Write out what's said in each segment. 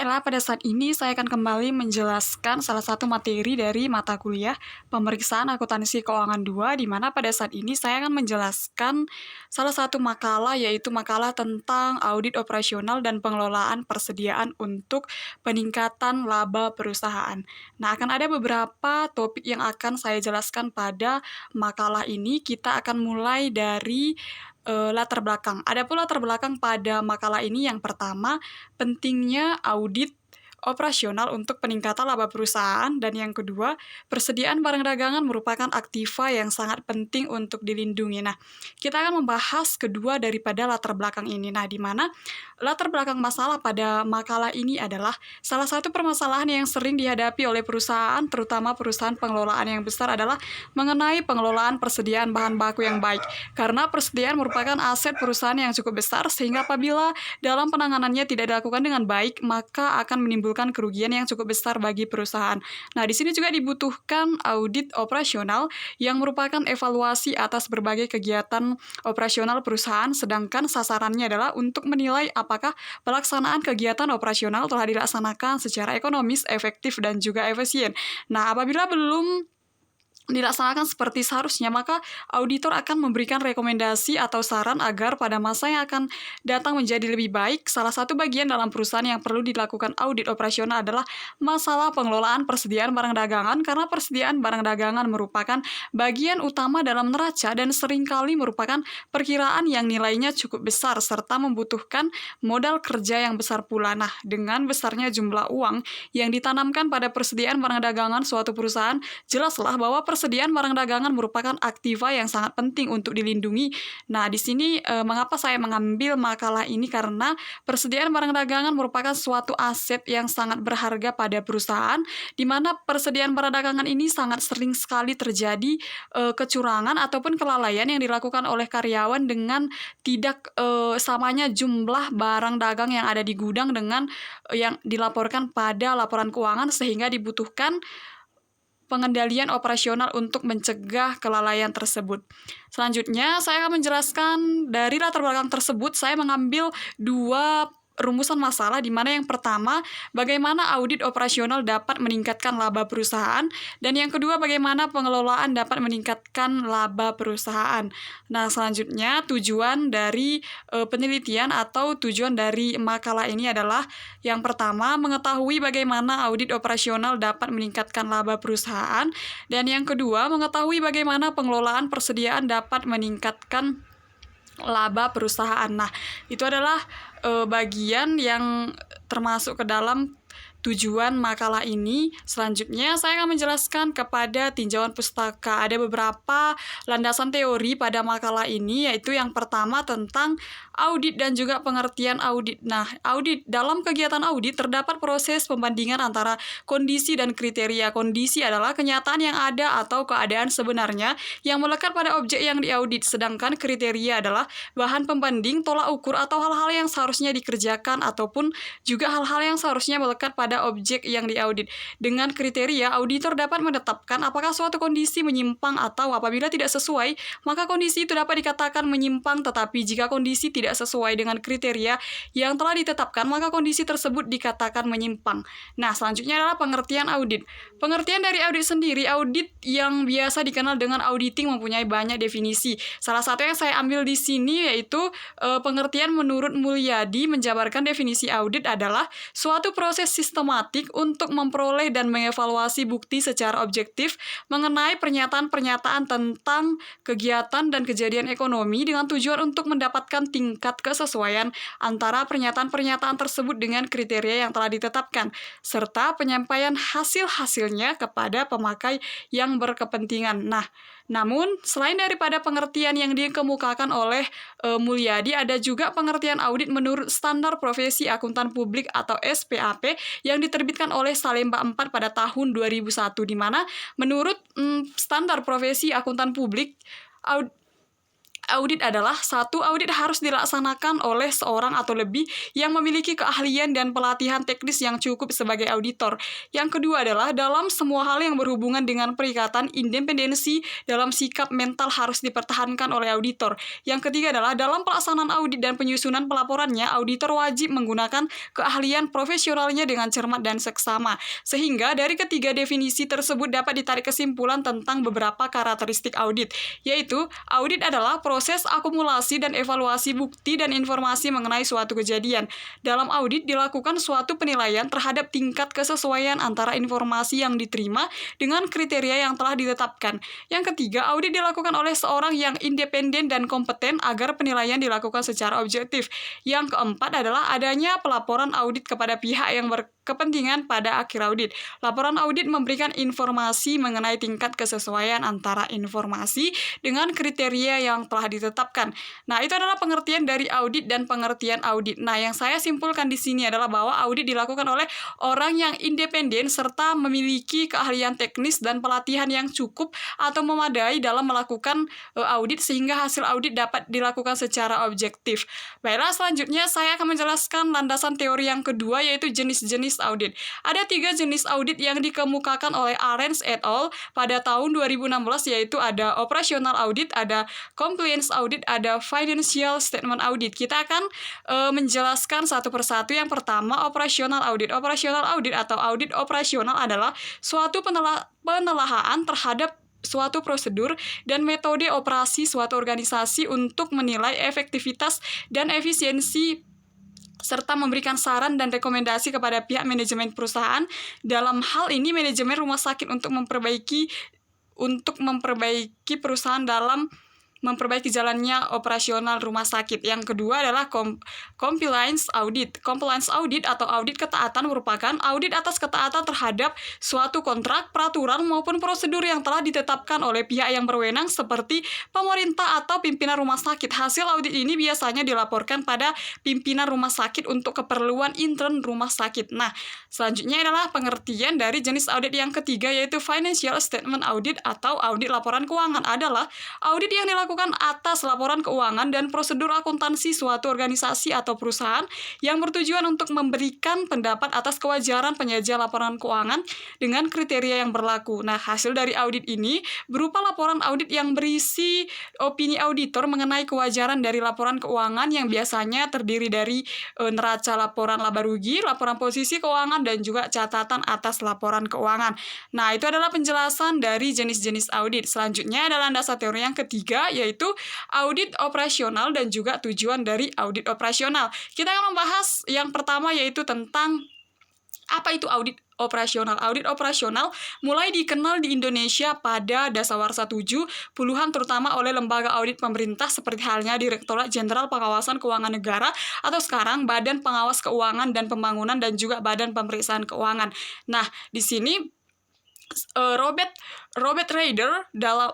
Baiklah, pada saat ini saya akan kembali menjelaskan salah satu materi dari mata kuliah Pemeriksaan Akuntansi Keuangan 2, di mana pada saat ini saya akan menjelaskan salah satu makalah, yaitu makalah tentang audit operasional dan pengelolaan persediaan untuk peningkatan laba perusahaan. Nah, akan ada beberapa topik yang akan saya jelaskan pada makalah ini. Kita akan mulai dari latar belakang. Adapun latar belakang pada makalah ini yang pertama, pentingnya audit operasional untuk peningkatan laba perusahaan, dan yang kedua, persediaan barang dagangan merupakan aktiva yang sangat penting untuk dilindungi. Nah, kita akan membahas kedua daripada latar belakang ini. Nah, di mana latar belakang masalah pada makalah ini adalah salah satu permasalahan yang sering dihadapi oleh perusahaan, terutama perusahaan pengelolaan yang besar, adalah mengenai pengelolaan persediaan bahan baku yang baik. Karena persediaan merupakan aset perusahaan yang cukup besar, sehingga apabila dalam penanganannya tidak dilakukan dengan baik, maka akan menimbulkan kerugian yang cukup besar bagi perusahaan. Nah, di sini juga dibutuhkan audit operasional yang merupakan evaluasi atas berbagai kegiatan operasional perusahaan, sedangkan sasarannya adalah untuk menilai apakah pelaksanaan kegiatan operasional telah dilaksanakan secara ekonomis, efektif, dan juga efisien. Nah, apabila belum dilaksanakan seperti seharusnya, maka auditor akan memberikan rekomendasi atau saran agar pada masa yang akan datang menjadi lebih baik. Salah satu bagian dalam perusahaan yang perlu dilakukan audit operasional adalah masalah pengelolaan persediaan barang dagangan, karena persediaan barang dagangan merupakan bagian utama dalam neraca dan seringkali merupakan perkiraan yang nilainya cukup besar serta membutuhkan modal kerja yang besar pula. Nah, dengan besarnya jumlah uang yang ditanamkan pada persediaan barang dagangan suatu perusahaan, jelaslah bahwa persediaan barang dagangan merupakan aktiva yang sangat penting untuk dilindungi. Nah, di sini mengapa saya mengambil makalah ini, karena persediaan barang dagangan merupakan suatu aset yang sangat berharga pada perusahaan, di mana persediaan barang dagangan ini sangat sering sekali terjadi kecurangan ataupun kelalaian yang dilakukan oleh karyawan dengan tidak samanya jumlah barang dagang yang ada di gudang dengan yang dilaporkan pada laporan keuangan, sehingga dibutuhkan pengendalian operasional untuk mencegah kelalaian tersebut. Selanjutnya, saya akan menjelaskan dari latar belakang tersebut, saya mengambil dua rumusan masalah, di mana yang pertama, bagaimana audit operasional dapat meningkatkan laba perusahaan, dan yang kedua, bagaimana pengelolaan dapat meningkatkan laba perusahaan. Nah, selanjutnya, tujuan dari penelitian atau tujuan dari makalah ini adalah yang pertama, mengetahui bagaimana audit operasional dapat meningkatkan laba perusahaan, dan yang kedua, mengetahui bagaimana pengelolaan persediaan dapat meningkatkan laba perusahaan. Nah, itu adalah bagian yang termasuk ke dalam tujuan makalah ini. Selanjutnya, saya akan menjelaskan kepada tinjauan pustaka. Ada beberapa landasan teori pada makalah ini, yaitu yang pertama tentang audit dan juga pengertian audit. Nah, audit, dalam kegiatan audit terdapat proses pembandingan antara kondisi dan kriteria. Kondisi adalah kenyataan yang ada atau keadaan sebenarnya yang melekat pada objek yang diaudit, sedangkan kriteria adalah bahan pembanding, tolak ukur, atau hal-hal yang seharusnya dikerjakan ataupun juga hal-hal yang seharusnya melekat pada objek yang diaudit. Dengan kriteria, auditor dapat menetapkan apakah suatu kondisi menyimpang, atau apabila tidak sesuai, maka kondisi itu dapat dikatakan menyimpang. Tetapi jika kondisi tidak sesuai dengan kriteria yang telah ditetapkan, maka kondisi tersebut dikatakan menyimpang. Nah, selanjutnya adalah pengertian audit. Pengertian dari audit sendiri, audit yang biasa dikenal dengan auditing mempunyai banyak definisi. Salah satu yang saya ambil di sini yaitu pengertian menurut Mulyadi menjabarkan definisi audit adalah suatu proses sistematik untuk memperoleh dan mengevaluasi bukti secara objektif mengenai pernyataan-pernyataan tentang kegiatan dan kejadian ekonomi dengan tujuan untuk mendapatkan tingkat kesesuaian antara pernyataan-pernyataan tersebut dengan kriteria yang telah ditetapkan, serta penyampaian hasil-hasilnya kepada pemakai yang berkepentingan. Nah, namun, selain daripada pengertian yang dikemukakan oleh Mulyadi, ada juga pengertian audit menurut Standar Profesi Akuntan Publik atau SPAP yang diterbitkan oleh Salemba 4 pada tahun 2001, di mana menurut Standar Profesi Akuntan Publik, Audit adalah satu audit harus dilaksanakan oleh seorang atau lebih yang memiliki keahlian dan pelatihan teknis yang cukup sebagai auditor. Yang kedua adalah dalam semua hal yang berhubungan dengan perikatan independensi dalam sikap mental harus dipertahankan oleh auditor. Yang ketiga adalah dalam pelaksanaan audit dan penyusunan pelaporannya, auditor wajib menggunakan keahlian profesionalnya dengan cermat dan seksama. Sehingga dari ketiga definisi tersebut dapat ditarik kesimpulan tentang beberapa karakteristik audit, yaitu audit adalah proses akumulasi dan evaluasi bukti dan informasi mengenai suatu kejadian. Dalam audit dilakukan suatu penilaian terhadap tingkat kesesuaian antara informasi yang diterima dengan kriteria yang telah ditetapkan. Yang ketiga, audit dilakukan oleh seorang yang independen dan kompeten agar penilaian dilakukan secara objektif. Yang keempat adalah adanya pelaporan audit kepada pihak yang berkepentingan pada akhir audit. Laporan audit memberikan informasi mengenai tingkat kesesuaian antara informasi dengan kriteria yang telah ditetapkan. Nah, itu adalah pengertian dari audit dan pengertian audit. Nah, yang saya simpulkan di sini adalah bahwa audit dilakukan oleh orang yang independen serta memiliki keahlian teknis dan pelatihan yang cukup atau memadai dalam melakukan audit sehingga hasil audit dapat dilakukan secara objektif. Baiklah, selanjutnya saya akan menjelaskan landasan teori yang kedua, yaitu jenis-jenis audit. Ada 3 jenis audit yang dikemukakan oleh Arens et al. Pada tahun 2016, yaitu ada operational audit, ada compliance audit, ada financial statement audit. Kita akan menjelaskan satu persatu. Yang pertama, operational audit. Operational audit atau audit operasional adalah suatu penelaahan terhadap suatu prosedur dan metode operasi suatu organisasi untuk menilai efektivitas dan efisiensi serta memberikan saran dan rekomendasi kepada pihak manajemen perusahaan. Dalam hal ini manajemen rumah sakit untuk memperbaiki perusahaan dalam memperbaiki jalannya operasional rumah sakit. Yang kedua adalah compliance audit. Compliance audit atau audit ketaatan merupakan audit atas ketaatan terhadap suatu kontrak, peraturan, maupun prosedur yang telah ditetapkan oleh pihak yang berwenang seperti pemerintah atau pimpinan rumah sakit. Hasil audit ini biasanya dilaporkan pada pimpinan rumah sakit untuk keperluan intern rumah sakit. Nah, selanjutnya adalah pengertian dari jenis audit yang ketiga, yaitu financial statement audit atau audit laporan keuangan. Adalah audit yang dilakukan atas laporan keuangan dan prosedur akuntansi suatu organisasi atau perusahaan yang bertujuan untuk memberikan pendapat atas kewajaran penyajian laporan keuangan dengan kriteria yang berlaku. Nah, hasil dari audit ini berupa laporan audit yang berisi opini auditor mengenai kewajaran dari laporan keuangan yang biasanya terdiri dari neraca laporan laba rugi, laporan posisi keuangan, dan juga catatan atas laporan keuangan. Nah, itu adalah penjelasan dari jenis-jenis audit. Selanjutnya adalah dasar teori yang ketiga, yaitu audit operasional dan juga tujuan dari audit operasional. Kita akan membahas yang pertama, yaitu tentang apa itu audit operasional. Audit operasional mulai dikenal di Indonesia pada dasawarsa 70-an terutama oleh lembaga audit pemerintah seperti halnya Direktorat Jenderal Pengawasan Keuangan Negara atau sekarang Badan Pengawas Keuangan dan Pembangunan dan juga Badan Pemeriksaan Keuangan. Nah, di sini Robert Rader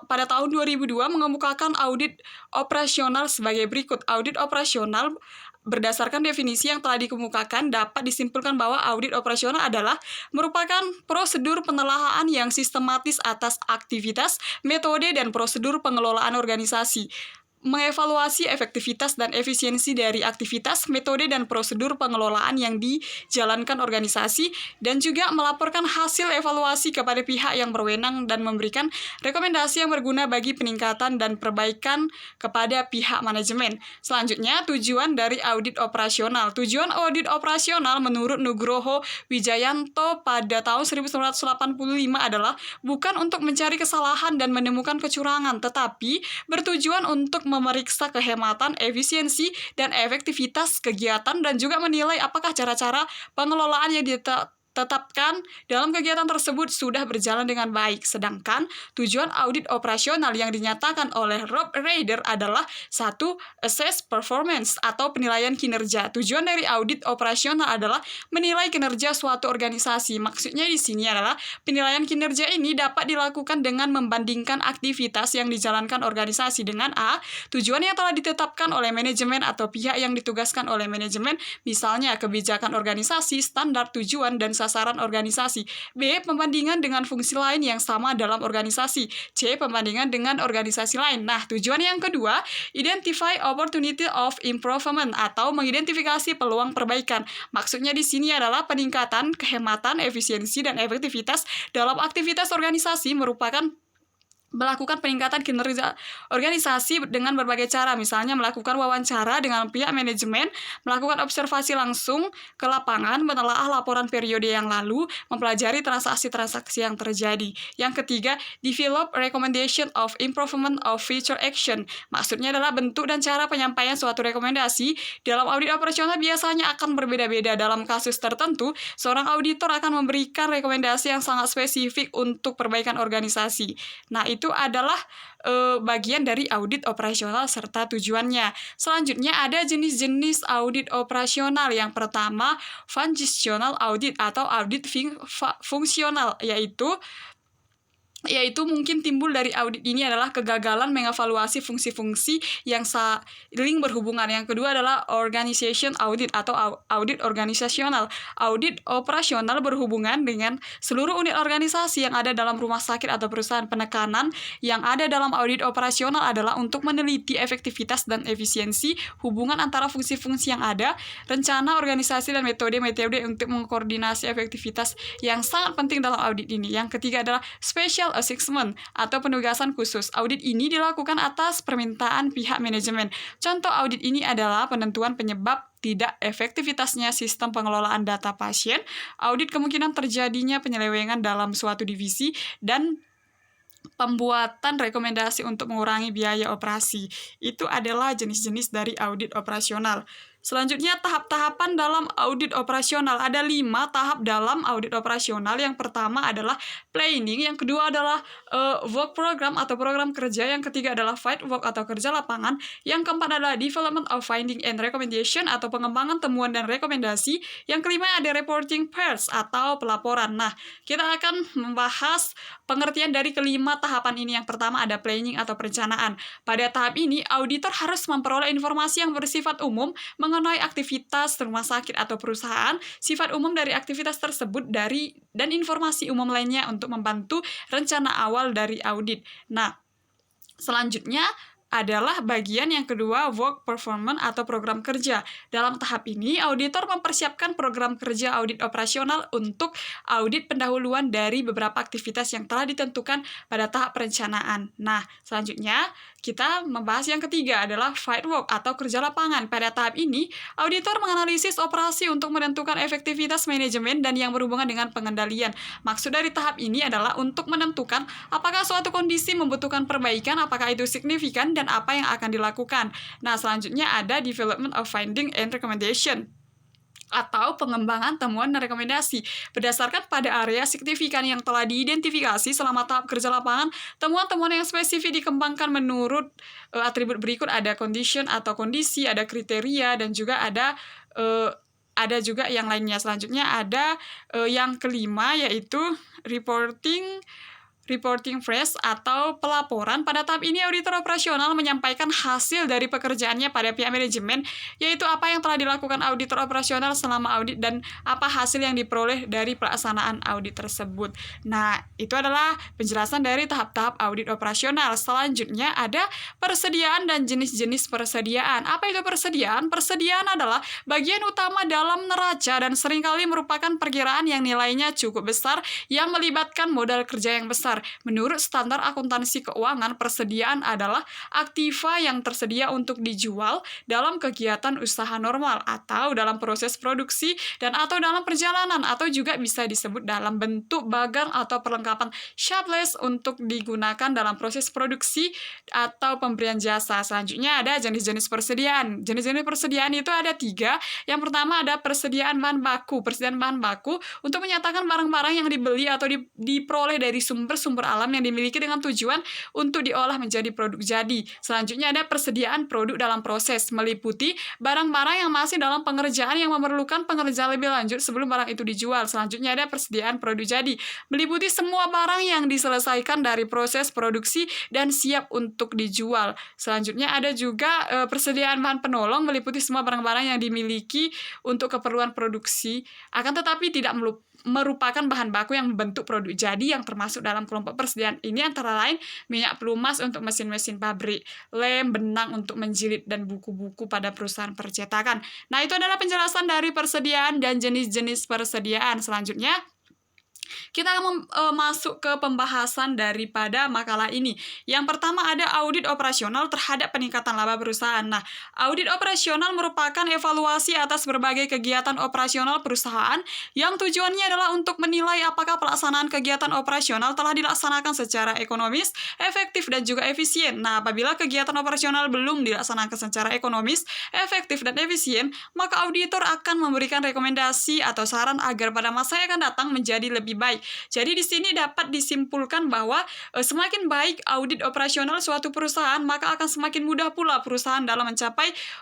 pada tahun 2002 mengemukakan audit operasional sebagai berikut. Audit operasional berdasarkan definisi yang telah dikemukakan dapat disimpulkan bahwa audit operasional adalah merupakan prosedur penelaahan yang sistematis atas aktivitas, metode, dan prosedur pengelolaan organisasi, mengevaluasi efektivitas dan efisiensi dari aktivitas, metode, dan prosedur pengelolaan yang dijalankan organisasi, dan juga melaporkan hasil evaluasi kepada pihak yang berwenang dan memberikan rekomendasi yang berguna bagi peningkatan dan perbaikan kepada pihak manajemen. Selanjutnya, tujuan dari audit operasional. Tujuan audit operasional menurut Nugroho Wijayanto pada tahun 1985 adalah bukan untuk mencari kesalahan dan menemukan kecurangan, tetapi bertujuan untuk memeriksa kehematan, efisiensi, dan efektivitas kegiatan dan juga menilai apakah cara-cara pengelolaan yang ditetapkan dalam kegiatan tersebut sudah berjalan dengan baik. Sedangkan tujuan audit operasional yang dinyatakan oleh Rob Rader adalah 1. Assess performance atau penilaian kinerja. Tujuan dari audit operasional adalah menilai kinerja suatu organisasi. Maksudnya di sini adalah penilaian kinerja ini dapat dilakukan dengan membandingkan aktivitas yang dijalankan organisasi dengan A. Tujuan yang telah ditetapkan oleh manajemen atau pihak yang ditugaskan oleh manajemen, misalnya kebijakan organisasi, standar, tujuan, dan sasaran organisasi. B. Pembandingan dengan fungsi lain yang sama dalam organisasi. C. Pembandingan dengan organisasi lain. Nah, tujuan yang kedua, identify opportunity of improvement atau mengidentifikasi peluang perbaikan. Maksudnya di sini adalah peningkatan, kehematan, efisiensi, dan efektivitas dalam aktivitas organisasi merupakan melakukan peningkatan kinerja organisasi dengan berbagai cara, misalnya melakukan wawancara dengan pihak manajemen, melakukan observasi langsung ke lapangan, menelaah laporan periode yang lalu, mempelajari transaksi-transaksi yang terjadi. Yang ketiga, develop recommendation of improvement of future action. Maksudnya adalah bentuk dan cara penyampaian suatu rekomendasi dalam audit operasional biasanya akan berbeda-beda. Dalam kasus tertentu, seorang auditor akan memberikan rekomendasi yang sangat spesifik untuk perbaikan organisasi. Nah, itu adalah bagian dari audit operasional serta tujuannya. Selanjutnya ada jenis-jenis audit operasional. Yang pertama, functional audit atau audit fungsional, yaitu mungkin timbul dari audit ini adalah kegagalan mengevaluasi fungsi-fungsi yang saling berhubungan. Yang kedua adalah organization audit atau audit organisasional. Audit operasional berhubungan dengan seluruh unit organisasi yang ada dalam rumah sakit atau perusahaan. Penekanan yang ada dalam audit operasional adalah untuk meneliti efektivitas dan efisiensi hubungan antara fungsi-fungsi yang ada, rencana organisasi, dan metode-metode untuk mengkoordinasi efektivitas yang sangat penting dalam audit ini. Yang ketiga adalah special assessment atau penugasan khusus. Audit ini dilakukan atas permintaan pihak manajemen. Contoh audit ini adalah penentuan penyebab tidak efektivitasnya sistem pengelolaan data pasien, audit kemungkinan terjadinya penyelewengan dalam suatu divisi, dan pembuatan rekomendasi untuk mengurangi biaya operasi. Itu adalah jenis-jenis dari audit operasional. Selanjutnya, tahap-tahapan dalam audit operasional. Ada 5 tahap dalam audit operasional. Yang pertama adalah planning, yang kedua adalah work program atau program kerja, yang ketiga adalah field work atau kerja lapangan, yang keempat adalah development of finding and recommendation atau pengembangan temuan dan rekomendasi, yang kelima ada reporting pairs atau pelaporan. Nah, kita akan membahas pengertian dari kelima tahapan ini. Yang pertama ada planning atau perencanaan. Pada tahap ini, auditor harus memperoleh informasi yang bersifat umum mengenai aktivitas rumah sakit atau perusahaan, sifat umum dari aktivitas tersebut, dan informasi umum lainnya untuk membantu rencana awal dari audit. Nah, selanjutnya adalah bagian yang kedua, work performance atau program kerja. Dalam tahap ini, auditor mempersiapkan program kerja audit operasional untuk audit pendahuluan dari beberapa aktivitas yang telah ditentukan pada tahap perencanaan. Nah, selanjutnya kita membahas yang ketiga adalah field work atau kerja lapangan. Pada tahap ini, auditor menganalisis operasi untuk menentukan efektivitas manajemen dan yang berhubungan dengan pengendalian. Maksud dari tahap ini adalah untuk menentukan apakah suatu kondisi membutuhkan perbaikan, apakah itu signifikan, dan apa yang akan dilakukan. Nah, selanjutnya ada development of finding and recommendation atau pengembangan temuan dan rekomendasi. Berdasarkan pada area signifikan yang telah diidentifikasi selama tahap kerja lapangan, temuan-temuan yang spesifik dikembangkan menurut atribut berikut. Ada condition atau kondisi, ada kriteria, dan juga ada juga yang lainnya. Selanjutnya ada yang kelima, yaitu reporting phrase atau pelaporan. Pada tahap ini, auditor operasional menyampaikan hasil dari pekerjaannya pada pihak manajemen, yaitu apa yang telah dilakukan auditor operasional selama audit dan apa hasil yang diperoleh dari pelaksanaan audit tersebut. Nah, itu adalah penjelasan dari tahap-tahap audit operasional. Selanjutnya ada persediaan dan jenis-jenis persediaan. Apa itu persediaan? Persediaan adalah bagian utama dalam neraca dan seringkali merupakan perkiraan yang nilainya cukup besar yang melibatkan modal kerja yang besar. Menurut standar akuntansi keuangan, persediaan adalah aktiva yang tersedia untuk dijual dalam kegiatan usaha normal atau dalam proses produksi dan atau dalam perjalanan, atau juga bisa disebut dalam bentuk bagang atau perlengkapan shopless untuk digunakan dalam proses produksi atau pemberian jasa. Selanjutnya ada jenis-jenis persediaan. Jenis-jenis persediaan itu ada 3. Yang pertama ada persediaan bahan baku. Persediaan bahan baku untuk menyatakan barang-barang yang dibeli atau diperoleh dari sumber sumber alam yang dimiliki dengan tujuan untuk diolah menjadi produk jadi. Selanjutnya ada persediaan produk dalam proses, meliputi barang-barang yang masih dalam pengerjaan yang memerlukan pengerjaan lebih lanjut sebelum barang itu dijual. Selanjutnya ada persediaan produk jadi, meliputi semua barang yang diselesaikan dari proses produksi dan siap untuk dijual. Selanjutnya ada juga persediaan bahan penolong, meliputi semua barang-barang yang dimiliki untuk keperluan produksi, akan tetapi tidak merupakan bahan baku yang membentuk produk jadi, yang termasuk dalam kelompok persediaan ini antara lain minyak pelumas untuk mesin-mesin pabrik, lem, benang untuk menjilid, dan buku-buku pada perusahaan percetakan. Nah, itu adalah penjelasan dari persediaan dan jenis-jenis persediaan. Selanjutnya, kita akan masuk ke pembahasan daripada makalah ini. Yang pertama ada audit operasional terhadap peningkatan laba perusahaan. Nah, audit operasional merupakan evaluasi atas berbagai kegiatan operasional perusahaan yang tujuannya adalah untuk menilai apakah pelaksanaan kegiatan operasional telah dilaksanakan secara ekonomis, efektif, dan juga efisien. Nah, apabila kegiatan operasional belum dilaksanakan secara ekonomis, efektif, dan efisien, maka auditor akan memberikan rekomendasi atau saran agar pada masa yang akan datang menjadi lebih baik. Jadi di sini dapat disimpulkan bahwa semakin baik audit operasional suatu perusahaan, maka akan semakin mudah pula perusahaan dalam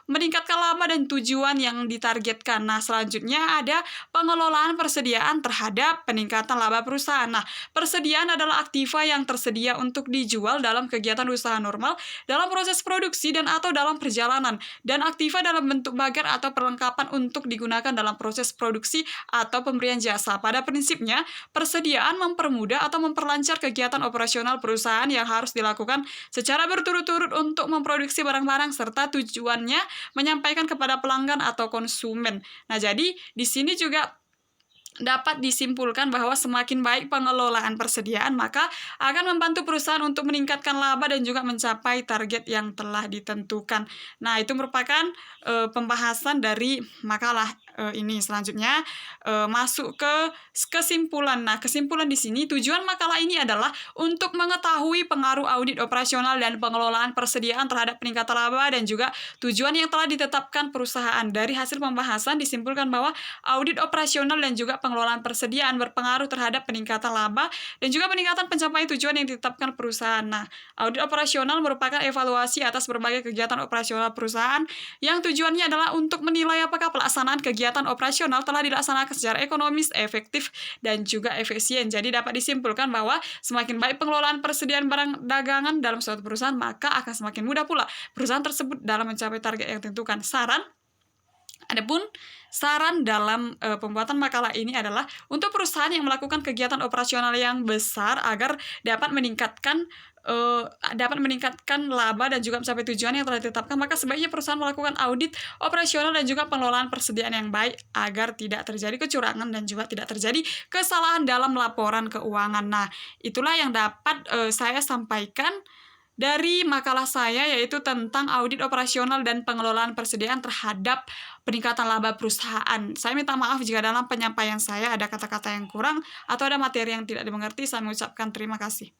meningkatkan laba dan tujuan yang ditargetkan. Nah, selanjutnya ada pengelolaan persediaan terhadap peningkatan laba perusahaan. Nah, persediaan adalah aktiva yang tersedia untuk dijual dalam kegiatan usaha normal, dalam proses produksi dan atau dalam perjalanan, dan aktiva dalam bentuk bagian atau perlengkapan untuk digunakan dalam proses produksi atau pemberian jasa. Pada prinsipnya, persediaan mempermudah atau memperlancar kegiatan operasional perusahaan yang harus dilakukan secara berturut-turut untuk memproduksi barang-barang serta tujuannya menyampaikan kepada pelanggan atau konsumen. Nah, jadi di sini juga dapat disimpulkan bahwa semakin baik pengelolaan persediaan, maka akan membantu perusahaan untuk meningkatkan laba dan juga mencapai target yang telah ditentukan. Nah, itu merupakan pembahasan dari makalah ini. Selanjutnya masuk ke kesimpulan. Nah, kesimpulan di sini, tujuan makalah ini adalah untuk mengetahui pengaruh audit operasional dan pengelolaan persediaan terhadap peningkatan laba dan juga tujuan yang telah ditetapkan perusahaan. Dari hasil pembahasan disimpulkan bahwa audit operasional dan juga pengelolaan persediaan berpengaruh terhadap peningkatan laba dan juga peningkatan pencapaian tujuan yang ditetapkan perusahaan. Nah, audit operasional merupakan evaluasi atas berbagai kegiatan operasional perusahaan yang tujuannya adalah untuk menilai apakah pelaksanaan kegiatan operasional telah dilaksanakan secara ekonomis, efektif, dan juga efisien. Jadi dapat disimpulkan bahwa semakin baik pengelolaan persediaan barang dagangan dalam suatu perusahaan, maka akan semakin mudah pula perusahaan tersebut dalam mencapai target yang ditentukan. Adapun saran dalam pembuatan makalah ini adalah untuk perusahaan yang melakukan kegiatan operasional yang besar agar dapat meningkatkan laba dan juga mencapai tujuan yang telah ditetapkan, maka sebaiknya perusahaan melakukan audit operasional dan juga pengelolaan persediaan yang baik agar tidak terjadi kecurangan dan juga tidak terjadi kesalahan dalam laporan keuangan. Nah, itulah yang dapat saya sampaikan dari makalah saya, yaitu tentang audit operasional dan pengelolaan persediaan terhadap peningkatan laba perusahaan. Saya minta maaf jika dalam penyampaian saya ada kata-kata yang kurang atau ada materi yang tidak dimengerti. Saya mengucapkan terima kasih.